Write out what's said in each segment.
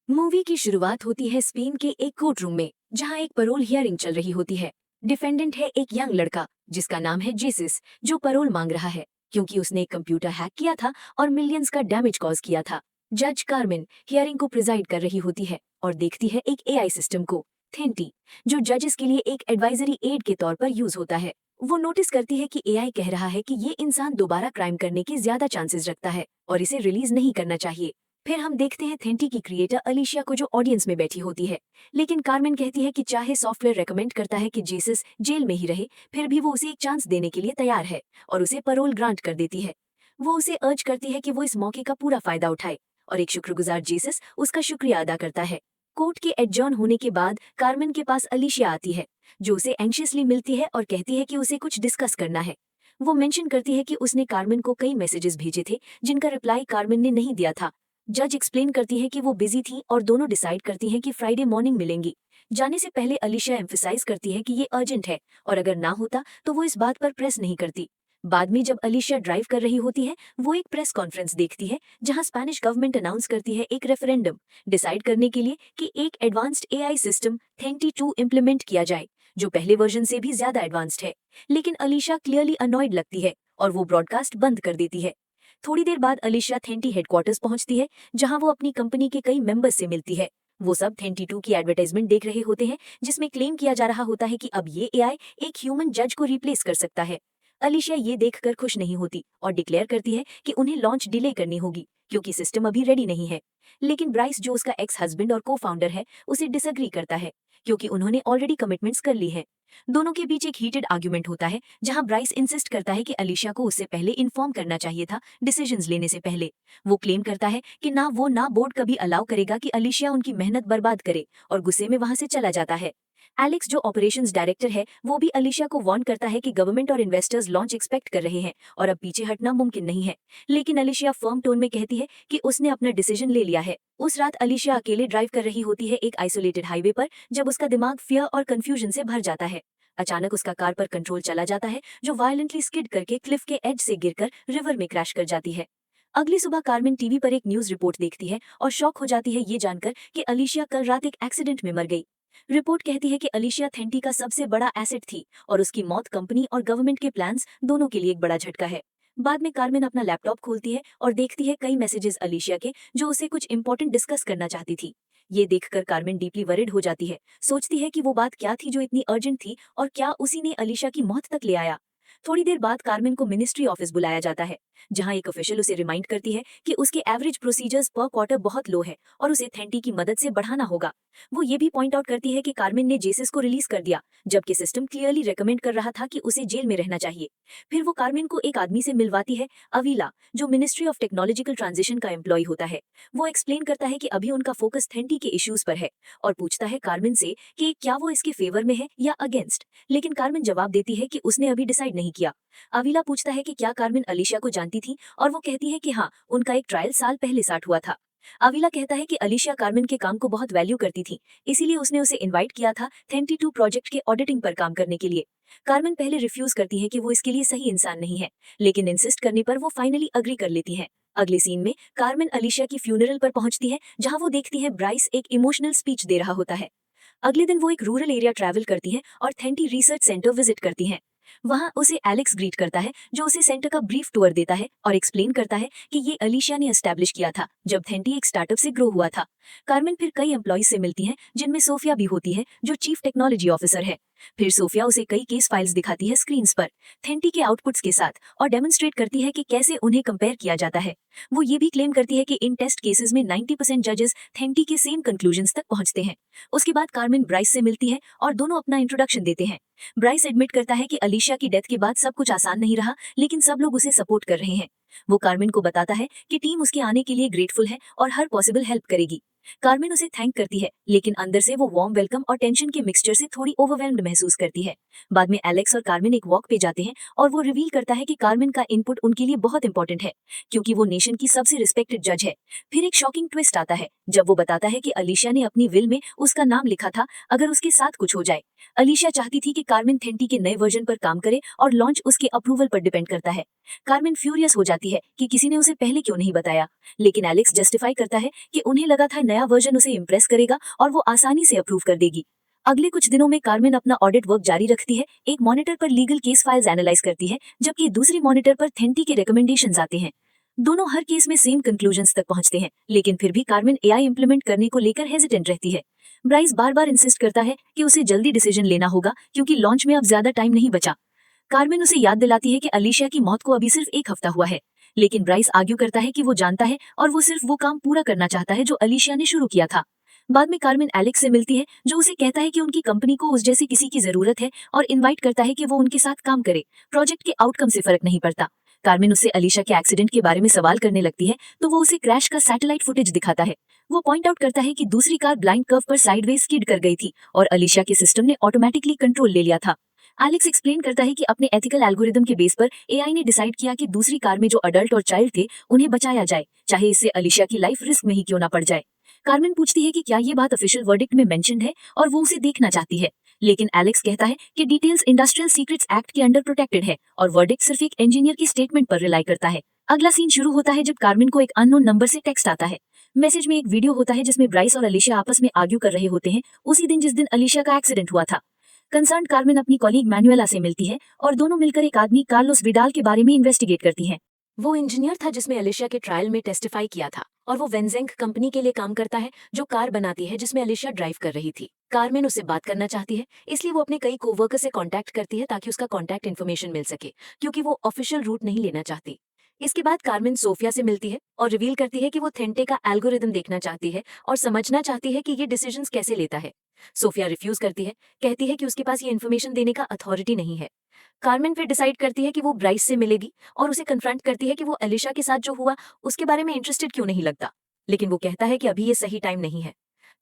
Movie की शुरुआत होती है स्पेन के एक कोर्ट रूम में, जहां एक परोल हियरिंग चल रही होती है। डिफेंडेंट है एक यंग लड़का जिसका नाम है जेसिस, जो परोल मांग रहा है क्योंकि उसने एक कंप्यूटर हैक किया था और मिलियंस का डैमेज कॉज किया था। जज कार्मेन हियरिंग को प्रिजाइड कर रही होती है और देखती है एक एआई सिस्टम को, थेंटी, जो जजेस के लिए एक एडवाइजरी एड के तौर पर यूज होता है। वो नोटिस करती है कि एआई कह रहा है कि ये इंसान दोबारा क्राइम करने के ज्यादा चांसेस रखता है और इसे रिलीज नहीं करना चाहिए। फिर हम देखते हैं थेंटी की क्रिएटर अलीशिया को, जो ऑडियंस में बैठी होती है। लेकिन कार्मेन कहती है कि चाहे सॉफ्टवेयर रेकमेंड करता है कि जेसस जेल में ही रहे, फिर भी वो उसे एक चांस देने के लिए तैयार है और उसे परोल ग्रांट कर देती है। वो उसे अर्ज करती है कि वो इस मौके का पूरा फायदा उठाए और एक शुक्रगुजार जेसस उसका शुक्रिया अदा करता है। कोर्ट के एडजॉर्न होने के बाद कार्मेन के पास अलीशिया आती है, जो उसे एंशियसली मिलती है और कहती है कि उसे कुछ डिस्कस करना है। वो मेंशन करती है कि उसने कार्मेन को कई मैसेजेस भेजे थे जिनका रिप्लाई कार्मेन ने नहीं दिया था। जज एक्सप्लेन करती है कि वो बिजी थी और दोनों डिसाइड करती हैं कि फ्राइडे मॉर्निंग मिलेंगी। जाने से पहले अलीशिया एम्फेसाइज करती है कि ये अर्जेंट है और अगर ना होता तो वो इस बात पर प्रेस नहीं करती। बाद में जब अलीशिया ड्राइव कर रही होती है, वो एक प्रेस कॉन्फ्रेंस देखती है जहां स्पेनिश गवर्नमेंट अनाउंस करती है एक रेफरेंडम डिसाइड करने के लिए कि एक एडवांस्ड एआई सिस्टम थेंटी टू इम्प्लीमेंट किया जाए, जो पहले वर्जन से भी ज्यादा एडवांस्ड है। लेकिन अलीशा क्लियरली अनॉयड लगती है और वो ब्रॉडकास्ट बंद कर देती है। थोड़ी देर बाद अलीशा थेंटी हेडक्वार्टर्स पहुंचती है, जहां वो अपनी कंपनी के कई मेंबर्स से मिलती है। वो सब थेंटी टू की एडवर्टाइजमेंट देख रहे होते हैं, जिसमें क्लेम किया जा रहा होता है कि अब ये एआई एक ह्यूमन जज को रिप्लेस कर सकता है। अलीशा ये देखकर खुश नहीं होती और डिक्लेयर करती है कि उन्हें लॉन्च डिले करनी होगी क्योंकि सिस्टम अभी रेडी नहीं है। लेकिन ब्राइस, जो उसका एक्स हस्बैंड और को फाउंडर है, उसे डिसएग्री करता है क्योंकि उन्होंने ऑलरेडी कमिटमेंट्स कर ली है। दोनों के बीच एक हीटेड आर्ग्यूमेंट होता है, जहां ब्राइस इंसिस्ट करता है कि अलीशा को उससे पहले इन्फॉर्म करना चाहिए था डिसीजंस लेने से पहले। वो क्लेम करता है कि ना वो ना बोर्ड कभी अलाउ करेगा कि अलीशा उनकी मेहनत बर्बाद करे और गुस्से में वहां से चला जाता है। एलेक्स, जो ऑपरेशंस डायरेक्टर है, वो भी अलीशा को वार्न करता है कि गवर्नमेंट और इन्वेस्टर्स लॉन्च एक्सपेक्ट कर रहे हैं और अब पीछे हटना मुमकिन नहीं है। लेकिन अलीशा फर्म टोन में कहती है कि उसने अपना डिसीजन ले लिया है। उस रात अलीशा अकेले ड्राइव कर रही होती है एक आइसोलेटेड हाईवे पर, जब उसका दिमाग फियर और कंफ्यूजन से भर जाता है। अचानक उसका कार पर कंट्रोल चला जाता है, जो वायलेंटली स्किड करके क्लिफ के एज से गिरकर रिवर में क्रैश कर जाती है। अगली सुबह कार्मेन टीवी पर एक न्यूज रिपोर्ट देखती है और शॉक हो जाती है ये जानकर कि अलीशिया कल रात एक एक्सीडेंट में मर गई। रिपोर्ट कहती है कि अलीशिया थेंटी का सबसे बड़ा एसेट थी और उसकी मौत कंपनी और गवर्नमेंट के प्लान्स दोनों के लिए एक बड़ा झटका है। बाद में कार्मेन अपना लैपटॉप खोलती है और देखती है कई मैसेजेस अलीशिया के, जो उसे कुछ इंपॉर्टेंट डिस्कस करना चाहती थी। ये देखकर कार्मेन डीपली वरिड हो जाती है, सोचती है कि वो बात क्या थी जो इतनी अर्जेंट थी और क्या उसी ने अलीशा की मौत तक ले आया। थोड़ी देर बाद कार्मेन को मिनिस्ट्री ऑफिस बुलाया जाता है, जहां एक ऑफिशियल उसे रिमाइंड करती है कि उसके एवरेज प्रोसीजर्स पर क्वार्टर बहुत लो है और उसे थेंटी की मदद से बढ़ाना होगा। वो ये भी पॉइंट आउट करती है कि कार्मेन ने जेसिस को रिलीज कर दिया, जबकि सिस्टम क्लियरली रेकमेंड कर रहा था कि उसे जेल में रहना चाहिए। फिर वो कार्मेन को एक आदमी से मिलवाती है, अवीला, जो मिनिस्ट्री ऑफ टेक्नोलॉजिकल ट्रांजिशन का एम्प्लॉय होता है। वो एक्सप्लेन करता है कि अभी उनका फोकस थेंटी के इश्यूज पर है और पूछता है कार्मेन से कि क्या वो इसके फेवर में है या अगेंस्ट। लेकिन कार्मेन जवाब देती है कि उसने अभी डिसाइड नहीं किया। अवीला पूछता है कि क्या कार्मेन अलीशा को जानती थी और वो कहती है कि हाँ, उनका एक ट्रायल साल पहले स्टार्ट हुआ था। अवीला कहता है कि अलीशा कार्मेन के काम को बहुत वैल्यू करती थी, इसीलिए उसने उसे इनवाइट किया था थेंटी टू प्रोजेक्ट के ऑडिटिंग पर काम करने के लिए। कार्मेन पहले रिफ्यूज करती है कि वो इसके लिए सही इंसान नहीं है, लेकिन इंसिस्ट करने पर वो फाइनली अग्री कर लेती है। अगले सीन में कार्मेन अलीशा की फ्यूनरल पर पहुंचती है, जहां वो देखती है ब्राइस एक इमोशनल स्पीच दे रहा होता है। अगले दिन वो एक रूरल एरिया ट्रैवल करती हैं और थेंटी रिसर्च सेंटर विजिट करती हैं। वहां उसे एलेक्स ग्रीट करता है, जो उसे सेंटर का ब्रीफ टूर देता है और एक्सप्लेन करता है कि ये अलीशा ने एस्टैब्लिश किया था जब थेंटी एक स्टार्टअप से ग्रो हुआ था। कार्मेन फिर कई एम्प्लॉइज से मिलती हैं, जिनमें सोफिया भी होती है, जो चीफ टेक्नोलॉजी ऑफिसर है। फिर सोफिया उसे कई केस फाइल्स दिखाती है स्क्रीन्स पर थेंटी के आउटपुट्स के साथ और डेमोन्स्ट्रेट करती है कि कैसे उन्हें कंपेयर किया जाता है। वो ये भी क्लेम करती है कि इन टेस्ट केसेस में 90% जजेस थेंटी के सेम कंक्लूजन्स तक पहुंचते हैं। उसके बाद कार्मेन ब्राइस से मिलती है और दोनों अपना इंट्रोडक्शन देते हैं। ब्राइस एडमिट करता है कि अलीशा की डेथ के बाद सब कुछ आसान नहीं रहा, लेकिन सब लोग उसे सपोर्ट कर रहे हैं। वो कार्मेन को बताता है कि टीम उसके आने के लिए ग्रेटफुल है और हर पॉसिबल हेल्प करेगी। कार्मेन उसे थैंक करती है, लेकिन अंदर से वो वार्म वेलकम और टेंशन के मिक्सचर से थोड़ी ओवरवेल्म्ड महसूस करती है। बाद में एलेक्स और कार्मेन एक वॉक पे जाते हैं और वो रिवील करता है कि कार्मेन का इनपुट उनके लिए बहुत इंपॉर्टेंट है, क्योंकि वो नेशन की सबसे रिस्पेक्टेड जज है। फिर एक शॉकिंग ट्विस्ट आता है जब वो बताता है कि अलीशा ने अपनी विल में उसका नाम लिखा था अगर उसके साथ कुछ हो जाए। अलीशा चाहती थी कि कार्मेन थेंटी के नए वर्जन पर काम करे और लॉन्च उसके अप्रूवल पर डिपेंड करता है। कार्मेन फ्यूरियस हो जाती है कि किसी ने उसे पहले क्यों नहीं बताया, लेकिन एलेक्स जस्टिफाई करता है कि उन्हें लगा था नया नया वर्जन उसे इम्प्रेस करेगा और वो आसानी से अप्रूव कर देगी। अगले कुछ दिनों में कार्मेन अपना ऑडिट वर्क जारी रखती है। एक मॉनिटर पर लीगल केस फाइल्स एनालाइज करती है, जबकि दूसरी मॉनिटर पर थेंटी के रिकमेंडेशंस आते हैं। दोनों हर केस में सेम कंक्लूजन्स तक पहुंचते हैं, लेकिन फिर भी कार्मेन एआई इंप्लीमेंट करने को लेकर हेजिटेंट रहती है। ब्राइस बार बार इंसिस्ट करता है कि उसे जल्दी डिसीजन लेना होगा क्योंकि लॉन्च में अब ज्यादा टाइम नहीं बचा। कार्मेन उसे याद दिलाती है कि अलीशिया की मौत को अभी सिर्फ एक हफ्ता हुआ है, लेकिन ब्राइस आर्ग्यू करता है कि वो जानता है और वो सिर्फ वो काम पूरा करना चाहता है जो अलीशिया ने शुरू किया था। बाद में कार्मेन एलेक्स से मिलती है, जो उसे कहता है कि उनकी कंपनी को उस जैसी किसी की जरूरत है और इनवाइट करता है कि वो उनके साथ काम करे। प्रोजेक्ट के आउटकम से फर्क नहीं पड़ता। कार्मेन उससे अलीशा के एक्सीडेंट के बारे में सवाल करने लगती है, तो वो उसे क्रैश का सैटेलाइट फुटेज दिखाता है। वो पॉइंट आउट करता है कि दूसरी कार ब्लाइंड कर्व पर साइडवेज स्किड कर गई थी और अलीशा के सिस्टम ने ऑटोमेटिकली कंट्रोल ले लिया था। एलेक्स एक्सप्लेन करता है कि अपने एथिकल एल्गोरिदम के बेस पर एआई ने डिसाइड किया कि दूसरी कार में जो अडल्ट और चाइल्ड थे उन्हें बचाया जाए, चाहे इससे अलीशा की लाइफ रिस्क में ही क्यों ना पड़ जाए। कार्मेन पूछती है कि क्या ये बात ऑफिशियल वर्डिक्ट में मेंशन्ड है और वो उसे देखना चाहती है, लेकिन एलेक्स कहता है कि डिटेल्स इंडस्ट्रियल सीक्रेट्स एक्ट के अंडर प्रोटेक्टेड है और वर्डिक्ट सिर्फ एक इंजीनियर की स्टेटमेंट पर रिलाई करता है। अगला सीन शुरू होता है जब कार्मेन को एक अननोन नंबर से टेक्स्ट आता है। मैसेज में एक वीडियो होता है जिसमें ब्राइस और अलीशा आपस में आर्ग्यू कर रहे होते हैं, उसी दिन जिस दिन अलीशा का एक्सीडेंट हुआ था। कंसर्न कार्मेन अपनी कॉलीग मैनुएला से मिलती है और दोनों मिलकर एक आदमी कार्लोस विडाल के बारे में इन्वेस्टिगेट करती हैं। वो इंजीनियर था जिसमें अलीशा के ट्रायल में टेस्टिफाई किया था और वो वेंजेंग कंपनी के लिए काम करता है जो कार बनाती है जिसमें अलीशा ड्राइव कर रही थी। कार्मेन उससे बात करना चाहती है, इसलिए वो अपने कई कोवर्कर से कांटेक्ट करती है ताकि उसका कांटेक्ट इन्फॉर्मेशन मिल सके, क्योंकि वो ऑफिशियल रूट नहीं लेना चाहती। इसके बाद कार्मेन सोफिया से मिलती है और रिवील करती है कि वो थेंटे का एल्गोरिदम देखना चाहती है और समझना चाहती है कि ये डिसीजंस कैसे लेता है। सोफिया रिफ्यूज करती है, कहती है कि उसके पास ये इन्फॉर्मेशन देने का अथॉरिटी नहीं है। कार्मेन फिर डिसाइड करती है कि वो ब्राइस से मिलेगी और उसे कन्फ्रंट करती है कि वो अलीशा के साथ जो हुआ उसके बारे में इंटरेस्टेड क्यों नहीं लगता, लेकिन वो कहता है कि अभी ये सही टाइम नहीं है।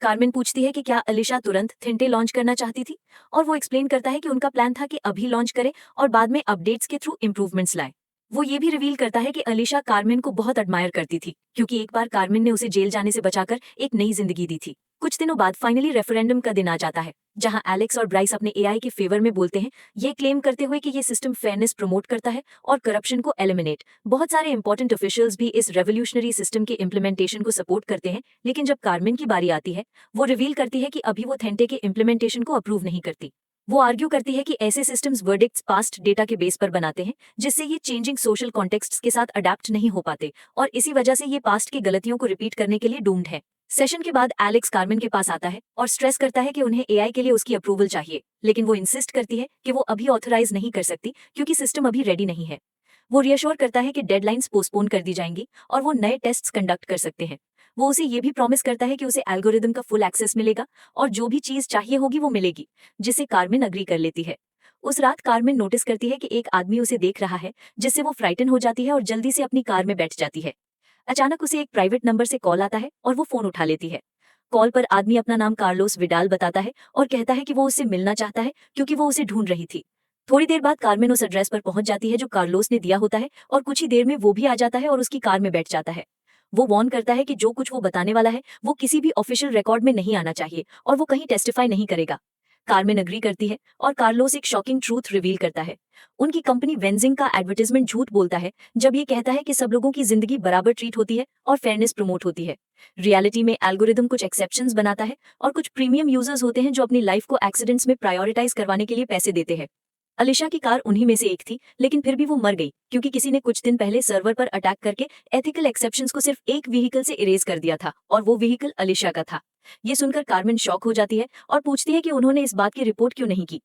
कार्मेन पूछती है कि क्या अलीशा तुरंत थिंटे लॉन्च करना चाहती थी और वो एक्सप्लेन करता है कि उनका प्लान था कि अभी लॉन्च करे और बाद में अपडेट्स के थ्रू इंप्रूवमेंट्स लाए। वो ये भी रिवील करता है कि अलीशा कार्मेन को बहुत एडमायर करती थी क्योंकि एक बार कार्मेन ने उसे जेल जाने से बचाकर एक नई जिंदगी दी थी। कुछ दिनों बाद फाइनली रेफरेंडम का दिन आ जाता है जहां एलेक्स और ब्राइस अपने एआई के फेवर में बोलते हैं, ये क्लेम करते हुए कि ये सिस्टम फेयरनेस प्रमोट करता है और करप्शन को एलिमिनेट। बहुत सारे इंपॉर्टेंट ऑफिशियल्स भी इस रेवोल्यूशनरी सिस्टम के इम्प्लीमेंटेशन को सपोर्ट करते हैं, लेकिन जब कार्मेन की बारी आती है वो रिवील करती है कि अभी वो थेंटे के इम्प्लीमेंटेशन को अप्रूव नहीं करती। वो आर्ग्यू करती है कि ऐसे सिस्टम्स वर्डिक्ट्स पास्ट डेटा के बेस पर बनाते हैं, जिससे ये चेंजिंग सोशल कॉन्टेक्स्ट्स के साथ अडेप्ट नहीं हो पाते और इसी वजह से ये पास्ट की गलतियों को रिपीट करने के लिए डूम्ड है। सेशन के बाद एलेक्स कार्मेन के पास आता है और स्ट्रेस करता है कि उन्हें एआई के लिए उसकी अप्रूवल चाहिए, लेकिन वो इंसिस्ट करती है कि वो अभी ऑथराइज नहीं कर सकती क्योंकि सिस्टम अभी रेडी नहीं है। वो रियश्योर करता है कि डेडलाइंस पोस्टपोन कर दी जाएंगी और वो नए टेस्ट्स कंडक्ट कर सकते हैं। वो उसे ये भी प्रॉमिस करता है कि उसे एल्गोरिदम का फुल एक्सेस मिलेगा और जो भी चीज चाहिए होगी वो मिलेगी, जिससे कार्मेन अग्री कर लेती है। उस रात कार्मेन नोटिस करती है कि एक आदमी उसे देख रहा है, जिससे वो फ्राइटन हो जाती है और जल्दी से अपनी कार में बैठ जाती है। अचानक उसे एक प्राइवेट नंबर से कॉल आता है और वो फोन उठा लेती है। कॉल पर आदमी अपना नाम कार्लोस विडाल बताता है और कहता है कि वो उससे मिलना चाहता है क्योंकि वो उसे ढूंढ रही थी। थोड़ी देर बाद कार्मेन उस एड्रेस पर पहुंच जाती है जो कार्लोस ने दिया होता है और कुछ ही देर में वो भी आ जाता है और उसकी कार में बैठ जाता है। वो वॉर्न करता है कि जो कुछ वो बताने वाला है वो किसी भी ऑफिशियल रिकॉर्ड में नहीं आना चाहिए और वो कहीं टेस्टिफाई नहीं करेगा। कार्मेन अग्री करती है और कार्लोस एक शॉकिंग ट्रूथ रिवील करता है। उनकी कंपनी वेंजिंग का एडवर्टाइजमेंट झूठ बोलता है जब ये कहता है कि सब लोगों की जिंदगी बराबर ट्रीट होती है और फेयरनेस प्रमोट होती है। रियलिटी में एल्गोरिदम कुछ एक्सेप्शंस बनाता है और कुछ प्रीमियम यूजर्स होते हैं जो अपनी लाइफ को एक्सीडेंट्स में प्रायोरिटाइज करवाने के लिए पैसे देते हैं। अलीशा की कार उन्हीं में से एक थी, लेकिन फिर भी वो मर गई क्योंकि किसी ने कुछ दिन पहले सर्वर पर अटैक करके एथिकल एक्सेप्शंस को सिर्फ एक व्हीकल से इरेज कर दिया था और वो व्हीकल अलीशा का था। ये सुनकर कार्मेन शॉक हो जाती है और पूछती है कि उन्होंने इस बात की रिपोर्ट क्यों नहीं की।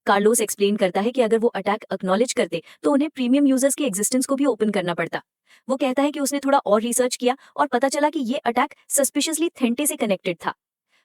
कार्लोस एक्सप्लेन करता है कि अगर वो अटैक एक्नॉलेज करते तो उन्हें प्रीमियम यूजर्स के एग्जिस्टेंस को भी ओपन करना पड़ता। वो कहता है कि उसने थोड़ा और रिसर्च किया और पता चला कि ये अटैक सस्पिशियसली थेंटे से कनेक्टेड था।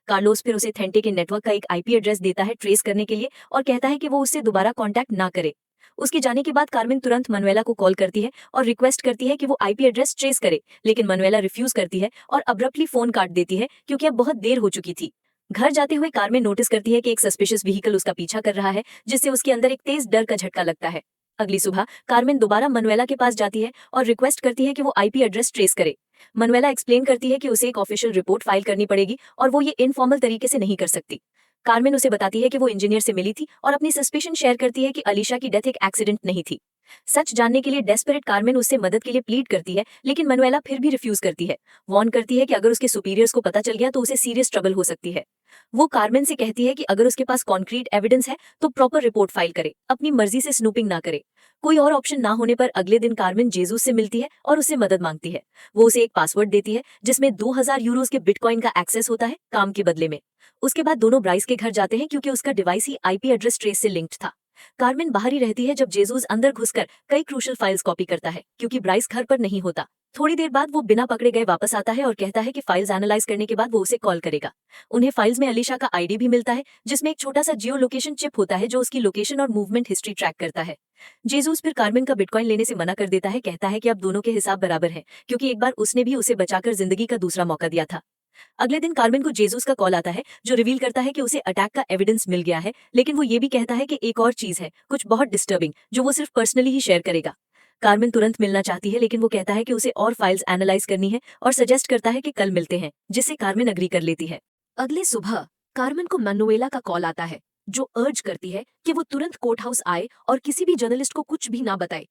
कार्लोस फिर उसे थेंटे के नेटवर्क का एक आईपी एड्रेस देता है ट्रेस करने के लिए और कहता है कि वो उससे दोबारा कांटेक्ट ना करे। उसके जाने के बाद कार्मेन तुरंत मनुएला को कॉल करती है और रिक्वेस्ट करती है कि वो आईपी एड्रेस ट्रेस करे, लेकिन मनुएला रिफ्यूज करती है और अब्रप्टली फोन काट देती है क्योंकि अब बहुत देर हो चुकी थी। घर जाते हुए कार्मेन नोटिस करती है कि एक सस्पिशियस व्हीकल उसका पीछा कर रहा है, जिससे उसके अंदर एक तेज डर का झटका लगता है। अगली सुबह कार्मेन दोबारा मनुएला के पास जाती है और रिक्वेस्ट करती है कि वो आईपी एड्रेस ट्रेस करे। मनुएला एक्सप्लेन करती है कि उसे एक ऑफिशियल रिपोर्ट फाइल करनी पड़ेगी और वो ये इनफॉर्मल तरीके से नहीं कर सकती। कार्मेन उसे बताती है कि वो इंजीनियर से मिली थी और अपनी सस्पिशन शेयर करती है कि अलीशा की डेथ एक एक्सीडेंट नहीं थी। सच जानने के लिए डेस्परेट कार्मेन उससे मदद के लिए प्लीड करती है, लेकिन मनुएला फिर भी रिफ्यूज करती है। वार्न करती है कि अगर उसके सुपीरियर्स को पता चल गया तो उसे सीरियस ट्रबल हो सकती है। वो कार्मेन से कहती है कि अगर उसके पास कॉन्क्रीट एविडेंस है तो प्रॉपर रिपोर्ट फाइल करे, अपनी मर्जी से स्नूपिंग ना करे। कोई और ऑप्शन ना होने पर अगले दिन कार्मेन जेसूस से मिलती है और उससे मदद मांगती है। वो उसे एक पासवर्ड देती है जिसमें 2000 यूरोज के बिटकॉइन का एक्सेस होता है काम के बदले में। उसके बाद दोनों ब्राइस के घर जाते हैं क्योंकि उसका डिवाइस ही आईपी एड्रेस ट्रेस से लिंक्ड था। कार्मेन बाहर ही रहती है जब जेसूस अंदर घुसकर कई क्रूशल फाइल्स कॉपी करता है क्योंकि ब्राइस घर पर नहीं होता। थोड़ी देर बाद वो बिना पकड़े गए वापस आता है और कहता है कि फाइल्स एनालाइज करने के बाद वो उसे कॉल करेगा। उन्हें फाइल्स में अलीशा का आईडी भी मिलता है जिसमें एक छोटा सा जियो लोकेशन चिप होता है जो उसकी लोकेशन और मूवमेंट हिस्ट्री ट्रैक करता है। जेसूस फिर कार्मेन का बिटकॉइन लेने से मना कर देता है, कहता है कि अब दोनों के हिसाब बराबर है क्योंकि एक बार उसने भी उसे बचाकर जिंदगी का दूसरा मौका दिया था। अगले दिन कार्मेन को जेसूस का कॉल आता है जो रिवील करता है कि उसे अटैक का एविडेंस मिल गया है, लेकिन वो ये भी कहता है कि एक और चीज है, कुछ बहुत डिस्टर्बिंग, जो वो सिर्फ पर्सनली ही शेयर करेगा। कार्मेन तुरंत मिलना चाहती है लेकिन वो कहता है कि उसे और फाइल्स एनालाइज करनी है और सजेस्ट करता है कि कल मिलते हैं, जिससे कार्मेन अग्री कर लेती है। अगले सुबह कार्मेन को मनुएला का कॉल आता है जो अर्ज करती है कि वो तुरंत कोर्ट हाउस आए और किसी भी जर्नलिस्ट को कुछ भी ना बताए।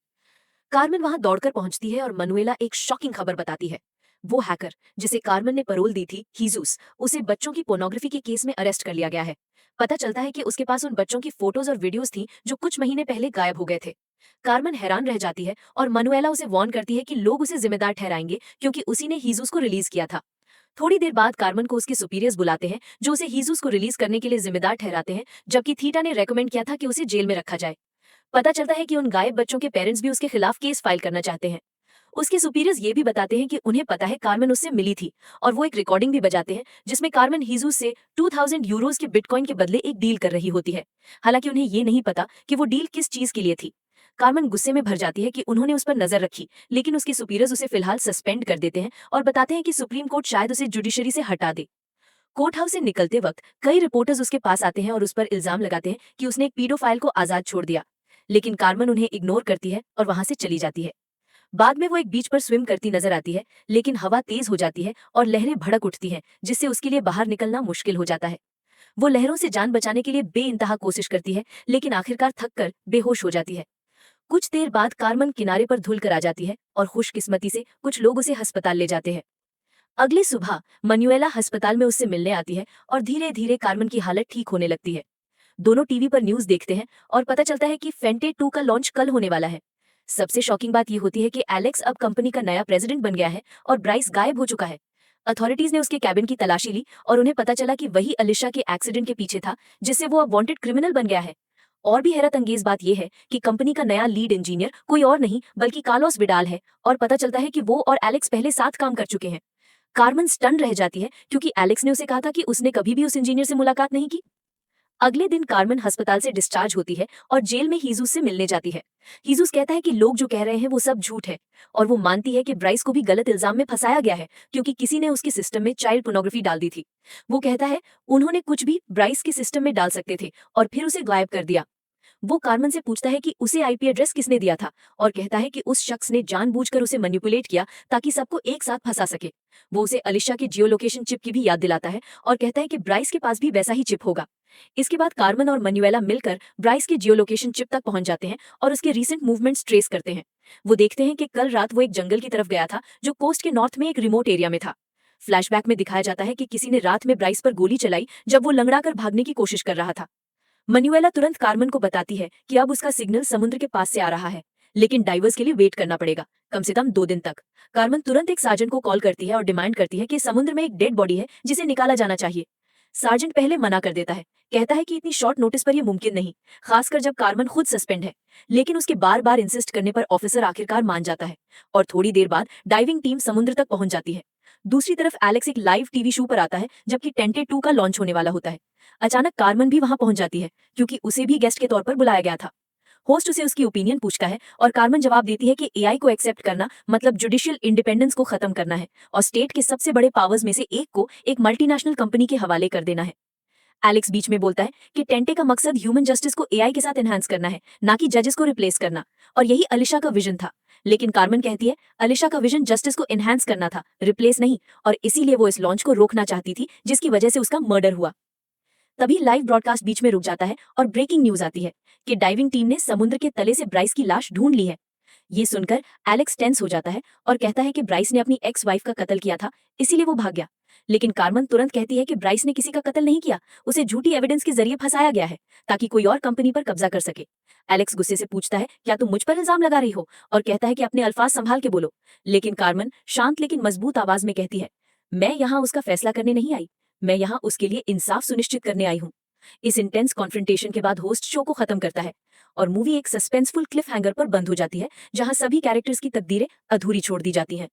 कार्मेन वहां दौड़कर पहुंचती है और मनुएला एक शॉकिंग खबर बताती है। वो हैकर जिसे कार्मेन ने पैरोल दी थी, हीजूस, उसे बच्चों की पोर्नोग्राफी के केस में अरेस्ट कर लिया गया है। पता चलता है कि उसके पास उन बच्चों की फोटोज और वीडियोस थी जो कुछ महीने पहले गायब हो गए थे। कार्मेन हैरान रह जाती है और मनुएला उसे वार्न करती है कि लोग उसे जिम्मेदार ठहराएंगे क्योंकि उसी ने हीजूस को रिलीज किया था। थोड़ी देर बाद कार्मेन को उसके सुपीरियर्स बुलाते हैं जो उसे हीजूस को रिलीज करने के लिए जिम्मेदार ठहराते हैं, जबकि थीटा ने रेकमेंड किया था कि उसे जेल में रखा जाए। पता चलता है कि उन गायब बच्चों के पेरेंट्स भी उसके खिलाफ केस फाइल करना चाहते हैं। उसके सुपीरियर्स ये भी बताते हैं कि उन्हें पता है कार्मेन उससे मिली थी, और वो एक रिकॉर्डिंग भी बजाते हैं जिसमें कार्मेन हीजूस से 2000 यूरोज के बिटकॉइन के बदले एक डील कर रही होती है। हालांकि उन्हें ये नहीं पता कि वो डील किस चीज के लिए थी। कार्मेन गुस्से में भर जाती है कि उन्होंने उस पर नजर रखी, लेकिन उसके सुपीरियर्स उसे फिलहाल सस्पेंड कर देते हैं और बताते हैं कि सुप्रीम कोर्ट शायद उसे जुडिशरी से हटा दे। कोर्ट हाउस से निकलते वक्त कई रिपोर्टर्स उसके पास आते हैं और उस पर इल्जाम लगाते हैं कि उसने एक पीडोफाइल को आजाद छोड़ दिया, लेकिन कार्मेन उन्हें इग्नोर करती है और वहां से चली जाती है। बाद में वो एक बीच पर स्विम करती नजर आती है, लेकिन हवा तेज हो जाती है और लहरें भड़क उठती हैं जिससे उसके लिए बाहर निकलना मुश्किल हो जाता है। वो लहरों से जान बचाने के लिए बेइंतहा कोशिश करती है, लेकिन आखिरकार थक कर बेहोश हो जाती है। कुछ देर बाद कार्मेन किनारे पर धुल कर आ जाती है और खुशकिस्मती से कुछ लोग उसे अस्पताल ले जाते हैं। अगली सुबह मनुएला अस्पताल में उससे मिलने आती है और धीरे धीरे कार्मेन की हालत ठीक होने लगती है। दोनों टीवी पर न्यूज देखते हैं और पता चलता है कि फेंटे 2 का लॉन्च कल होने वाला है। सबसे शॉकिंग बात यह होती है कि एलेक्स अब कंपनी का नया प्रेसिडेंट बन गया है और ब्राइस गायब हो चुका है। अथॉरिटीज ने उसके कैबिन की तलाशी ली और उन्हें पता चला कि वही अलिशा के एक्सीडेंट के पीछे था जिससे वो अब वांटेड क्रिमिनल बन गया है। और भी हैरत अंगेज बात यह है कि कंपनी का नया लीड इंजीनियर कोई और नहीं बल्कि कार्लोस विडाल है, और पता चलता है कि वो और एलेक्स पहले साथ काम कर चुके हैं। कार्मेन स्टन रह जाती है क्योंकि एलेक्स ने उसे कहा था कि उसने कभी भी उस इंजीनियर से मुलाकात नहीं की। अगले दिन कार्मेन अस्पताल से डिस्चार्ज होती है और जेल में हीजूस से मिलने जाती है। हीजूस कहता है कि लोग जो कह रहे हैं वो सब झूठ है, और वो मानती है कि ब्राइस को भी गलत इल्जाम में फंसाया गया है क्योंकि किसी ने उसके सिस्टम में चाइल्ड पोर्नोग्राफी डाल दी थी। वो कहता है उन्होंने कुछ भी ब्राइस के सिस्टम में डाल सकते थे और फिर उसे गायब कर दिया। वो कार्मेन से पूछता है कि उसे आईपी एड्रेस किसने दिया था, और कहता है कि उस शख्स ने जानबूझकर उसे मैनिपुलेट किया ताकि सबको एक साथ फंसा सके। वो उसे अलिशा के जियो लोकेशन चिप की भी याद दिलाता है और कहता है कि ब्राइस के पास भी वैसा ही चिप होगा। इसके बाद कार्मेन और मनुएला मिलकर ब्राइस के जियो लोकेशन चिप तक पहुंच जाते हैं और उसके रीसेंट मूवमेंट्स ट्रेस करते हैं। वो देखते हैं कि कल रात वो एक जंगल की तरफ गया था जो कोस्ट के नॉर्थ में एक रिमोट एरिया में था। फ्लैशबैक में दिखाया जाता है कि किसी ने रात में ब्राइस पर गोली चलाई जब वो लंगड़ा कर भागने की कोशिश कर रहा था। मनुएला तुरंत कार्मेन को बताती है कि अब उसका सिग्नल समुद्र के पास से आ रहा है, लेकिन डाइवर्स के लिए वेट करना पड़ेगा, कम से कम 2 दिन तक। कार्मेन तुरंत एक सार्जेंट को कॉल करती है और डिमांड करती है कि समुद्र में एक डेड बॉडी है जिसे निकाला जाना चाहिए। सार्जेंट पहले मना कर देता है, कहता है कि इतनी शॉर्ट नोटिस पर यह मुमकिन नहीं, खासकर जब कार्मेन खुद सस्पेंड है। लेकिन उसके बार बार इंसिस्ट करने पर ऑफिसर आखिरकार मान जाता है और थोड़ी देर बाद डाइविंग टीम समुद्र तक पहुंच जाती है। दूसरी तरफ एलेक्स एक लाइव टीवी शो पर आता है जबकि टेंटे 2 का लॉन्च होने वाला होता है। अचानक कार्मेन भी वहां पहुंच जाती है क्योंकि उसे भी गेस्ट के तौर पर बुलाया गया था। होस्ट उसे उसकी ओपिनियन पूछता है और कार्मेन जवाब देती है कि एआई को एक्सेप्ट करना मतलब जुडिशियल इंडिपेंडेंस को खत्म करना है और स्टेट के सबसे बड़े पावर्स में से एक को एक मल्टीनेशनल कंपनी के हवाले कर देना है। एलेक्स बीच में बोलता है कि टेंटे का मकसद ह्यूमन जस्टिस को एआई के साथ एनहांस करना है, ना कि जजेस को रिप्लेस करना, और यही अलिशा का विजन था। लेकिन कार्मेन कहती है अलिशा का विजन जस्टिस को एनहांस करना था, रिप्लेस नहीं, और इसीलिए वो इस लॉन्च को रोकना चाहती थी जिसकी वजह से उसका मर्डर हुआ। तभी लाइव ब्रॉडकास्ट बीच में रुक जाता है और ब्रेकिंग न्यूज आती है कि डाइविंग टीम ने समुद्र के तले से ब्राइस की लाश ढूंढ ली है। ये सुनकर एलेक्स टेंस हो जाता है और कहता है कि ब्राइस ने अपनी एक्स वाइफ का कत्ल किया था, इसीलिए वो भाग गया। लेकिन कार्मेन तुरंत कहती है कि ब्राइस ने किसी का कत्ल नहीं किया, उसे झूठी एविडेंस के जरिए फंसाया गया है ताकि कोई और कंपनी पर कब्जा कर सके। एलेक्स गुस्से से पूछता है, क्या तुम मुझ पर इल्जाम लगा रही हो, और कहता है कि अपने अल्फाज संभाल के बोलो। लेकिन कार्मेन शांत लेकिन मजबूत आवाज में कहती है, मैं यहाँ उसका फैसला करने नहीं आई, मैं यहाँ उसके लिए इंसाफ सुनिश्चित करने आई हूँ। इस इंटेंस कॉन्फ्रंटेशन के बाद होस्ट शो को खत्म करता है और मूवी एक सस्पेंसफुल क्लिफ हैंगर पर बंद हो जाती है, जहां सभी कैरेक्टर्स की तकदीरें अधूरी छोड़ दी जाती हैं।